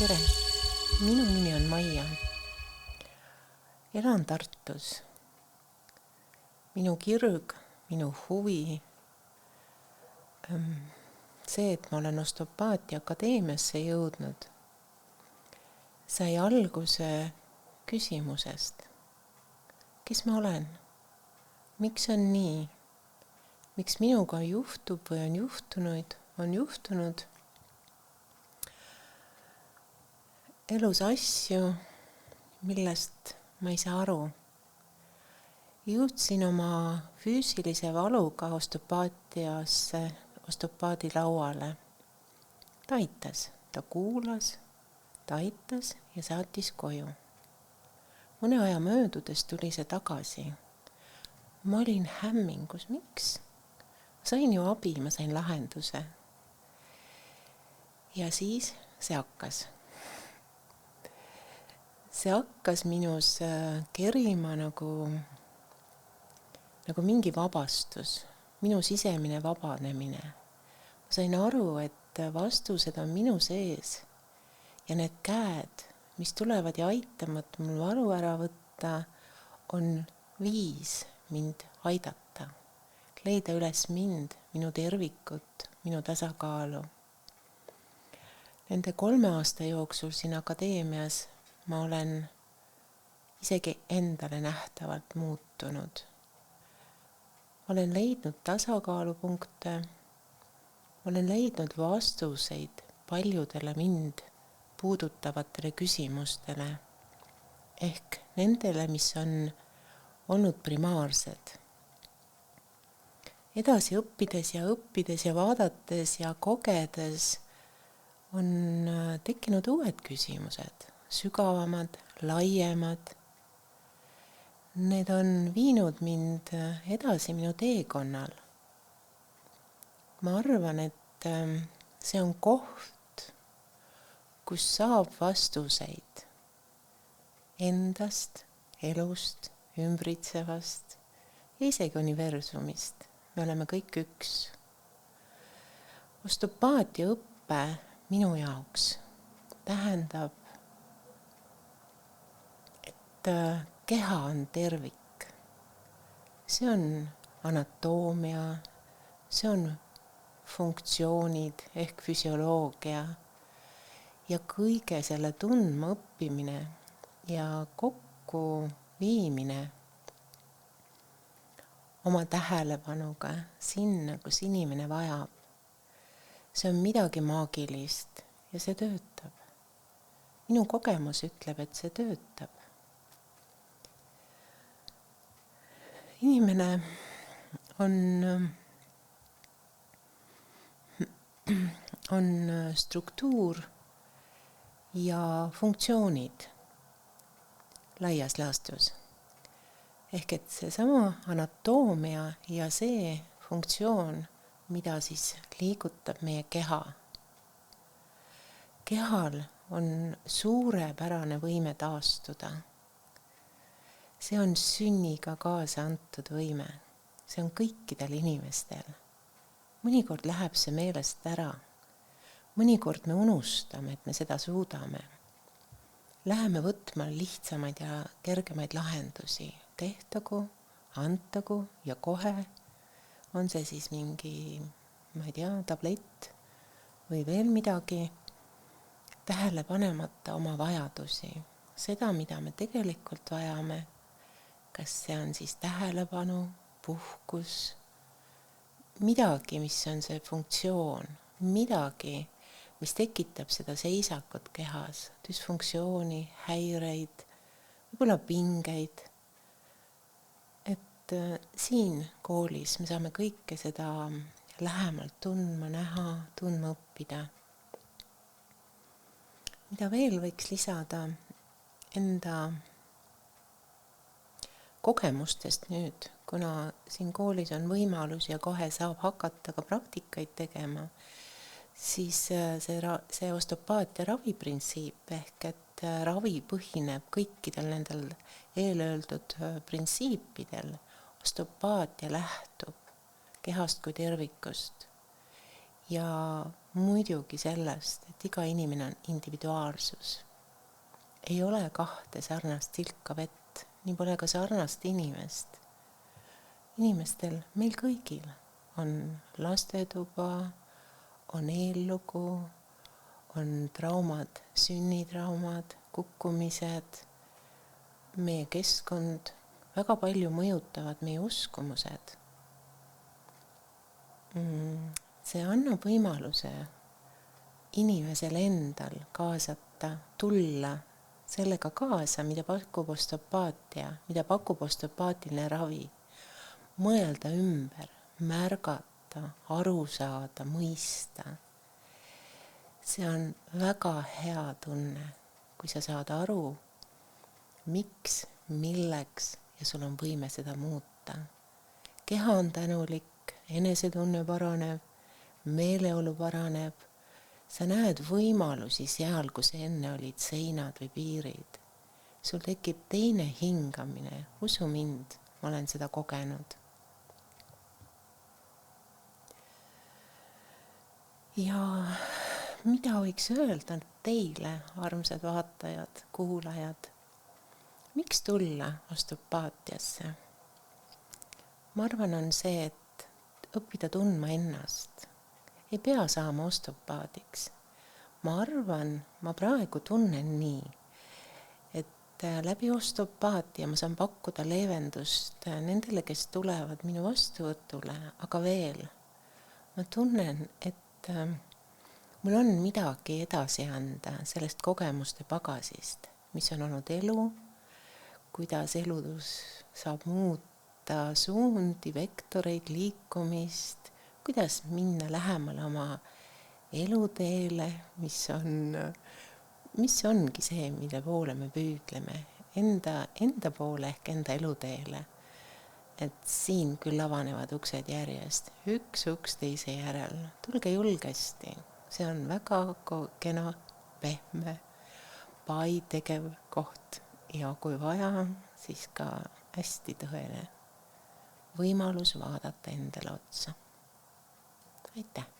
Tere, minu nimi on Maia. Elan Tartus. Minu kirg, minu huvi, see, et ma olen Osteopaatia Akadeemiasse jõudnud, sai alguse küsimusest. Kes ma olen? Miks on nii? Miks minuga juhtub või on juhtunud elus asju, millest ma ei saa aru. Jõudsin oma füüsilise valuga osteopaatiasse, osteopaadi lauale. Ta aitas, ta kuulas, ta aitas ja saatis koju. Mõne aja möödudes tuli see tagasi. Ma olin hämmingus, miks? Ma sain ju abi, ma sain lahenduse. Ja siis see hakkas. See hakkas minus kerima nagu mingi vabastus, minu sisemine vabanemine. Ma sain aru, et vastused on minu sees ja need käed, mis tulevad ja aitavad mul valu ära võtta, on viis mind aidata, leida üles mind, minu tervikut, minu tasakaalu. Nende 3 aasta jooksul siin akadeemias ma olen isegi endale nähtavalt muutunud. Olen leidnud tasakaalupunkte, olen leidnud vastuseid paljudele mind puudutavatele küsimustele, ehk nendele, mis on olnud primaarsed. Edasi õppides ja vaadates ja kogedes on tekkinud uued küsimused, sügavamad, laiemad. Need on viinud mind edasi minu teekonnal. Ma arvan, et see on koht, kus saab vastuseid endast, elust, ümbritsevast ja isegi universumist. Me oleme kõik üks. Osteopaatia õppe minu jaoks tähendab, et keha on tervik. See on anatoomia, see on funktsioonid ehk füsioloogia ja kõige selle tundma õppimine ja kokku viimine oma tähelepanuga sinna, kus inimene vajab. See on midagi maagilist ja see töötab. Minu kogemus ütleb, et see töötab. Inimene on struktuur ja funktsioonid laias laastus. Ehk et seesama anatoomia ja see funktsioon, mida siis liigutab meie keha. Kehal on suurepärane võime taastuda. See on sünniga kaasa antud võime. See on kõikidel inimestel. Mõnikord läheb see meelest ära. Mõnikord me unustame, et me seda suudame. Läheme võtma lihtsamaid ja kergemaid lahendusi. Tehtagu, antagu ja kohe. On see siis mingi, ma ei tea, tablett või veel midagi. Tähele panemata oma vajadusi. Seda, mida me tegelikult vajame. Kas see on siis tähelepanu, puhkus, midagi, mis on see funktsioon, midagi, mis tekitab seda seisakut kehas, düsfunktsiooni, häireid, võib-olla pingeid. Et siin koolis me saame kõike seda lähemalt tundma, näha, tundma õppida. Mida veel võiks lisada enda kogemustest nüüd, kuna siin koolis on võimalus ja kohe saab hakata ka praktikaid tegema, siis see osteopaatia raviprintsiip ehk et ravi põhineb kõikidel nendel eelöeldud printsiipidel. Osteopaatia lähtub kehast kui tervikust ja muidugi sellest, et iga inimene on individuaalsus. Ei ole kahte sarnast silka vett, nii pole ka sarnast inimest. Inimestel, meil kõigil on lastetuba, on eellugu, on traumad, sünnitraumad, kukkumised, meie keskkond, väga palju mõjutavad meie uskumused. See annab võimaluse inimesel endal kaasata, tulla sellega kaasa, mida pakub osteopaatia, mida pakub osteopaatiline ravi. Mõelda ümber, märgata, aru saada, mõista. See on väga hea tunne, kui sa saad aru, miks, milleks ja sul on võime seda muuta. Keha on tänulik, enesetunne paraneb, meeleolu paraneb. Sa näed võimalusi seal, kus enne olid seinad või piirid. Sul tekib teine hingamine, usu mind, ma olen seda kogenud. Ja mida võiks öelda teile, armsad vaatajad, kuulajad? Miks tulla osteopaatiasse? Ma arvan, on see, et õppida tundma ennast. Ei pea saama osteopaadiks. Ma arvan, ma praegu tunnen nii, et läbi osteopaatia ma saan pakkuda leevendust nendele, kes tulevad minu vastuvõtule, aga veel. Ma tunnen, et mul on midagi edasi anda sellest kogemuste pagasist, mis on olnud elu, kuidas eludus saab muuta suundi, vektoreid, liikumist, kuidas minna lähemale oma eluteele, mis ongi see, mille poole me püüdleme, enda poole ehk enda eluteele. Et siin küll avanevad uksed järjest, üks uks teise järel. Tulge julgesti, see on väga kena, pehme, pai tegev koht ja kui vaja, siis ka hästi tõene võimalus vaadata endale otsa. Aitäh!